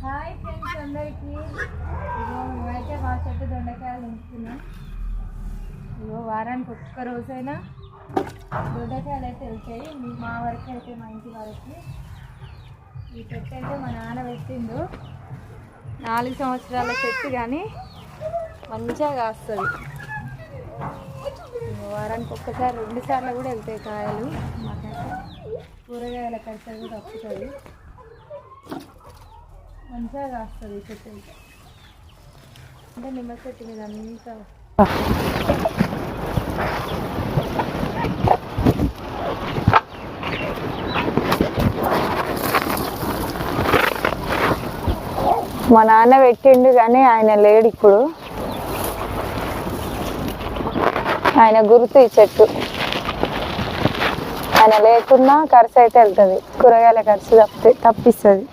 Hi friends అందరికీ. ఇగో మేమైతే మా చెట్టు దొండకాయలు నింపుతున్నాం. ఇగో వారానికి ఒక్క రోజైనా దొండకాయలు అయితే వెళ్తాయి. మా వరకు అయితే మా ఇంటి వరకు ఈ చెట్టు అయితే మా నాన్న పెట్టిండు. 4 సంవత్సరాల చెట్టు కానీ మంచిగా కాస్తుంది. వారానికి ఒక్కసారి 2 సార్లు కూడా వెళ్తాయి కాయలు. మాకైతే కూరగాయల ఖర్చు కూడా తప్పుతుంది. మంచిగా కాస్తుంది ఈ చెట్టు అయితే. అంటే నిమ్మ చెట్టు మీద అంతా మా నాన్న పెట్టిండు కానీ ఆయన లేడు ఇప్పుడు. ఆయన గుర్తు ఈ చెట్టు. ఆయన లేకున్నా ఖర్చు అయితే వెళ్తుంది. కూరగాయల ఖర్చు తప్పిస్తుంది.